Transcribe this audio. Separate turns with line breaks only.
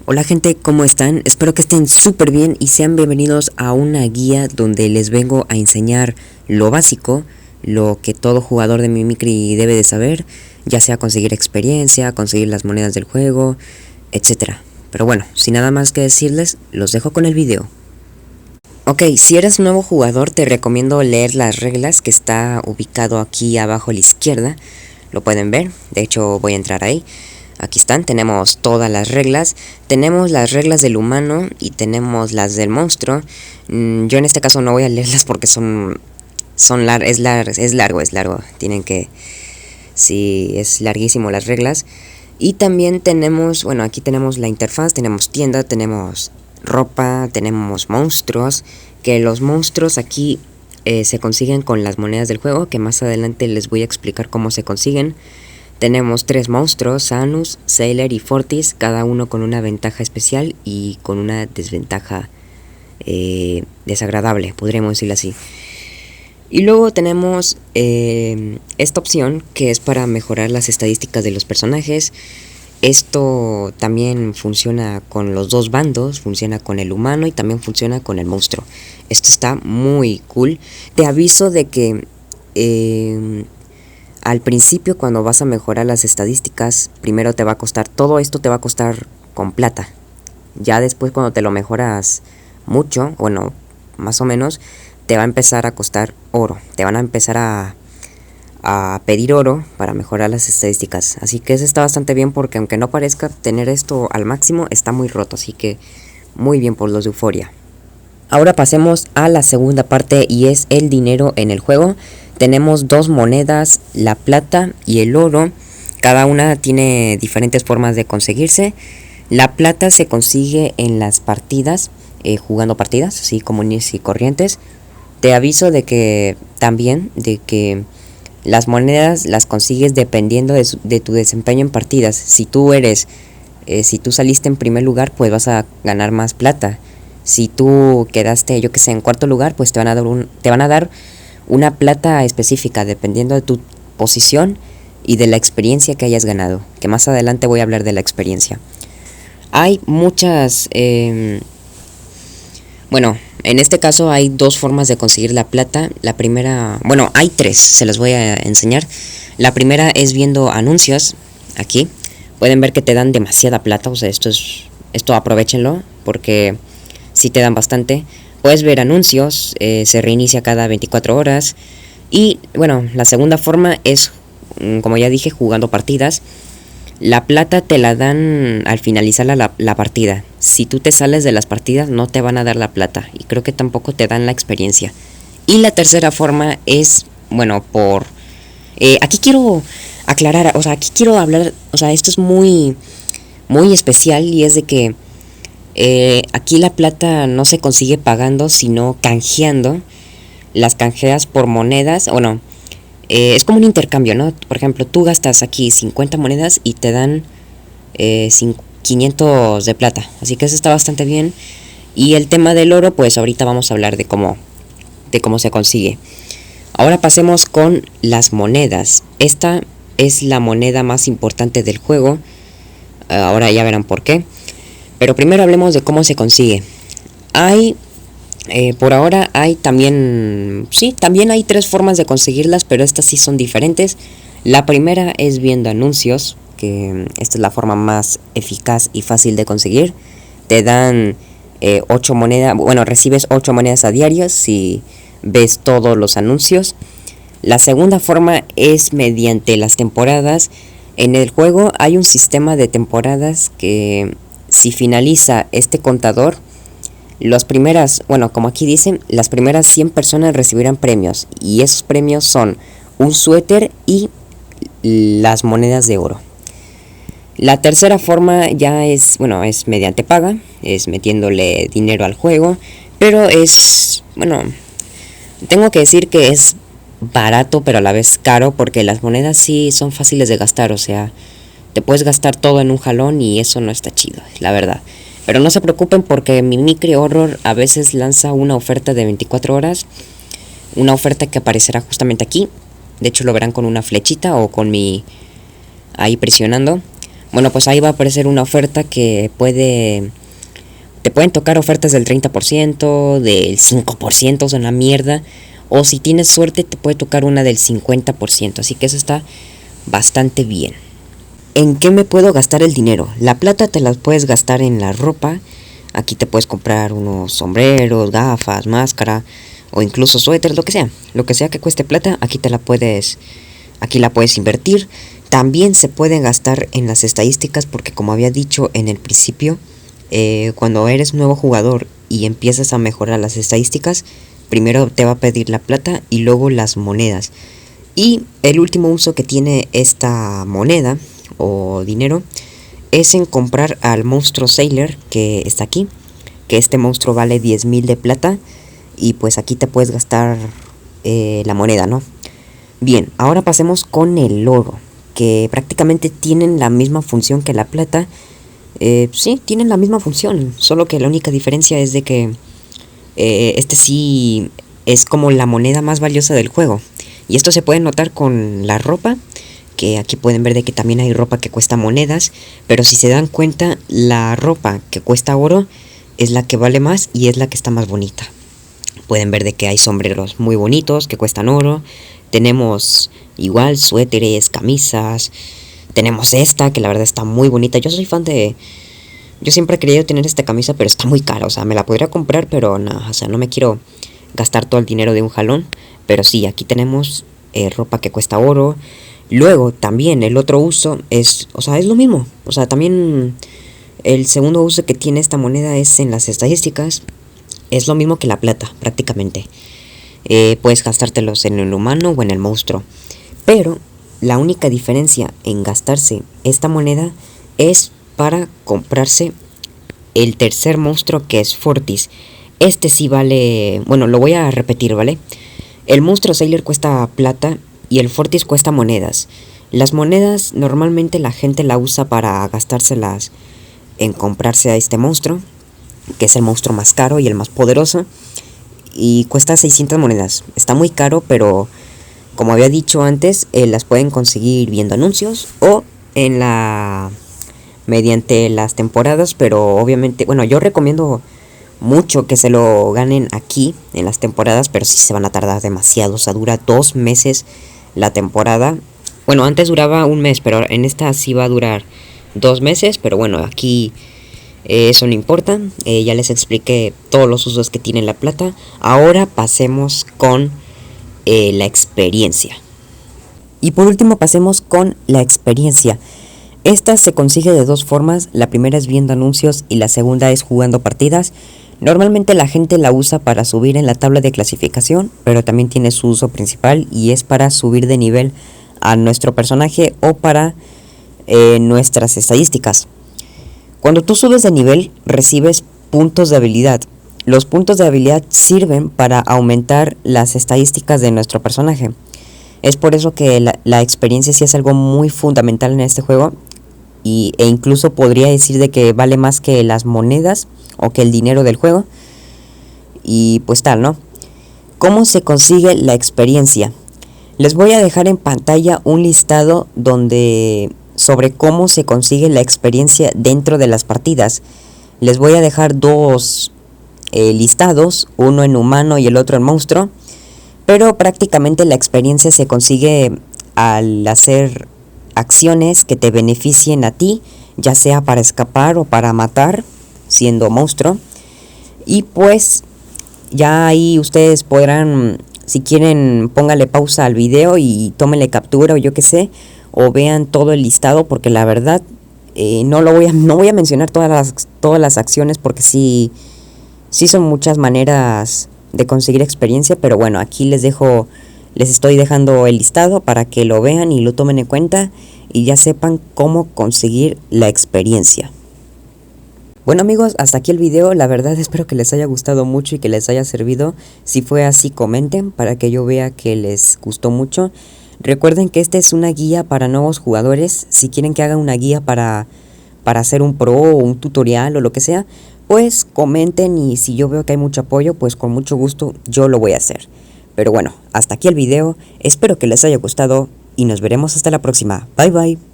Hola gente, ¿cómo están? Espero que estén súper bien y sean bienvenidos a una guía donde les vengo a enseñar lo básico, lo que todo jugador de Mimikry debe de saber, ya sea conseguir experiencia, conseguir las monedas del juego, etcétera. Pero bueno, sin nada más que decirles, los dejo con el video. Ok, si eres nuevo jugador te recomiendo leer las reglas que está ubicado aquí abajo a la izquierda. Lo pueden ver, de hecho voy a entrar ahí. Aquí están, tenemos todas las reglas. Tenemos las reglas del humano y tenemos las del monstruo. Yo en este caso no voy a leerlas porque es largo. Tienen que... Sí, es larguísimo las reglas. Y también tenemos, bueno, aquí tenemos la interfaz, tenemos tienda, tenemos ropa, tenemos monstruos. Que los monstruos aquí se consiguen con las monedas del juego, que más adelante les voy a explicar cómo se consiguen. Tenemos 3 monstruos, Sanus, Sailor y Fortis, cada uno con una ventaja especial y con una desventaja desagradable, podríamos decirlo así. Y luego tenemos esta opción que es para mejorar las estadísticas de los personajes. Esto también funciona con los dos bandos, funciona con el humano y también funciona con el monstruo. Esto está muy cool. Te aviso de que... al principio cuando vas a mejorar las estadísticas, primero te va a costar, todo esto te va a costar con plata. Ya después cuando te lo mejoras mucho, bueno, más o menos, te va a empezar a costar oro. Te van a empezar a pedir oro para mejorar las estadísticas. Así que eso está bastante bien porque aunque no parezca tener esto al máximo, está muy roto. Así que muy bien por los de Euphoria. Ahora pasemos a la segunda parte y es el dinero en el juego. Tenemos dos monedas, la plata y el oro. Cada una tiene diferentes formas de conseguirse. La plata se consigue en las partidas, jugando partidas, así comunes y corrientes. Te aviso de que también, de que las monedas las consigues dependiendo de tu desempeño en partidas. Si tú saliste en primer lugar, pues vas a ganar más plata. Si tú quedaste, yo que sé, en cuarto lugar, pues te van a dar una plata específica dependiendo de tu posición y de la experiencia que hayas ganado, que más adelante voy a hablar de la experiencia. Hay muchas, bueno, en este caso hay dos formas de conseguir la plata. La primera, bueno, hay tres, se las voy a enseñar. La primera es viendo anuncios, aquí, pueden ver que te dan demasiada plata, o sea, esto aprovechenlo, porque sí te dan bastante. Puedes ver anuncios, se reinicia cada 24 horas. Y bueno, la segunda forma es, como ya dije, jugando partidas. La plata te la dan al finalizar la partida. Si tú te sales de las partidas no te van a dar la plata. Y creo que tampoco te dan la experiencia. Y la tercera forma es, bueno, aquí quiero aclarar, o sea, aquí quiero hablar, o sea, esto es muy especial y es de que aquí la plata no se consigue pagando, sino canjeando. Las canjeas por monedas, bueno, es como un intercambio, ¿no? Por ejemplo, tú gastas aquí 50 monedas y te dan 500 de plata. Así que eso está bastante bien. Y el tema del oro, pues ahorita vamos a hablar de cómo se consigue. Ahora pasemos con las monedas. Esta es la moneda más importante del juego. Ahora ya verán por qué. Pero primero hablemos de cómo se consigue. Por ahora hay también hay 3 formas de conseguirlas, pero estas sí son diferentes. La primera es viendo anuncios, que esta es la forma más eficaz y fácil de conseguir. Te dan 8 monedas, bueno, recibes 8 monedas a diario si ves todos los anuncios. La segunda forma es mediante las temporadas. En el juego hay un sistema de temporadas que... Si finaliza este contador, como aquí dicen, las primeras 100 personas recibirán premios. Y esos premios son un suéter y las monedas de oro. La tercera forma ya es mediante paga, es metiéndole dinero al juego. Pero tengo que decir que es barato pero a la vez caro, porque las monedas sí son fáciles de gastar, o sea... Te puedes gastar todo en un jalón y eso no está chido, la verdad. Pero no se preocupen porque Mimikry Horror a veces lanza una oferta de 24 horas. Una oferta que aparecerá justamente aquí. De hecho lo verán con una flechita o con ahí presionando. Bueno, pues ahí va a aparecer una oferta que te pueden tocar ofertas del 30%, del 5%, o sea, una mierda. O si tienes suerte te puede tocar una del 50%, así que eso está bastante bien. ¿En qué me puedo gastar el dinero? La plata te la puedes gastar en la ropa. Aquí te puedes comprar unos sombreros, gafas, máscara o incluso suéter, lo que sea. Lo que sea que cueste plata, aquí la puedes invertir. También se pueden gastar en las estadísticas porque, como había dicho en el principio, cuando eres nuevo jugador y empiezas a mejorar las estadísticas, primero te va a pedir la plata y luego las monedas. Y el último uso que tiene esta moneda o dinero es en comprar al monstruo Sailor que está aquí, que este monstruo vale 10.000 de plata y pues aquí te puedes gastar la moneda, ¿no? Bien, ahora pasemos con el oro, que prácticamente tienen la misma función que la plata. Sí, tienen la misma función, solo que la única diferencia es de que este sí es como la moneda más valiosa del juego. Y esto se puede notar con la ropa, que aquí pueden ver de que también hay ropa que cuesta monedas, pero si se dan cuenta, la ropa que cuesta oro es la que vale más y es la que está más bonita. Pueden ver de que hay sombreros muy bonitos que cuestan oro. Tenemos igual suéteres, camisas. Tenemos esta que la verdad está muy bonita. Yo siempre he querido tener esta camisa, pero está muy cara. O sea, me la podría comprar, pero no, o sea, no me quiero gastar todo el dinero de un jalón. Pero sí, aquí tenemos ropa que cuesta oro. Luego también el otro uso es, o sea, es lo mismo. O sea, también el segundo uso que tiene esta moneda es en las estadísticas. Es lo mismo que la plata, prácticamente. Puedes gastártelos en el humano o en el monstruo. Pero la única diferencia en gastarse esta moneda es para comprarse el tercer monstruo, que es Fortis. Este sí vale... Bueno, lo voy a repetir, ¿vale? El monstruo Sailor cuesta plata y el Fortis cuesta monedas. Las monedas normalmente la gente la usa para gastárselas en comprarse a este monstruo, que es el monstruo más caro y el más poderoso, y cuesta 600 monedas. Está muy caro, pero como había dicho antes, las pueden conseguir viendo anuncios o mediante las temporadas. Pero obviamente, bueno, yo recomiendo mucho que se lo ganen aquí en las temporadas, pero sí se van a tardar demasiado. O sea, dura 2 meses la temporada. Bueno, antes duraba un mes, pero en esta sí va a durar 2 meses. Pero bueno, aquí eso no importa. Ya les expliqué todos los usos que tiene la plata. Ahora pasemos con la experiencia. Y por último pasemos con la experiencia. Esta se consigue de 2 formas. La primera es viendo anuncios y la segunda es jugando partidas. Normalmente la gente la usa para subir en la tabla de clasificación, pero también tiene su uso principal y es para subir de nivel a nuestro personaje o para nuestras estadísticas. Cuando tú subes de nivel recibes puntos de habilidad. Los puntos de habilidad sirven para aumentar las estadísticas de nuestro personaje. Es por eso que la experiencia sí es algo muy fundamental en este juego. E incluso podría decir de que vale más que las monedas o que el dinero del juego. Y pues tal, ¿no? ¿Cómo se consigue la experiencia? Les voy a dejar en pantalla un listado sobre cómo se consigue la experiencia dentro de las partidas. Les voy a dejar 2 listados, uno en humano y el otro en monstruo. Pero prácticamente la experiencia se consigue al hacer acciones que te beneficien a ti, ya sea para escapar o para matar, siendo monstruo. Y pues ya ahí ustedes podrán, si quieren, póngale pausa al video y tómenle captura o yo que sé, o vean todo el listado, porque la verdad no voy a mencionar todas las acciones, porque sí son muchas maneras de conseguir experiencia. Pero bueno, aquí les estoy dejando el listado para que lo vean y lo tomen en cuenta y ya sepan cómo conseguir la experiencia. Bueno amigos, hasta aquí el video. La verdad espero que les haya gustado mucho y que les haya servido. Si fue así, comenten para que yo vea que les gustó mucho. Recuerden que esta es una guía para nuevos jugadores. Si quieren que haga una guía para hacer un pro o un tutorial o lo que sea, pues comenten, y si yo veo que hay mucho apoyo, pues con mucho gusto yo lo voy a hacer. Pero bueno, hasta aquí el video. Espero que les haya gustado y nos veremos hasta la próxima. Bye bye.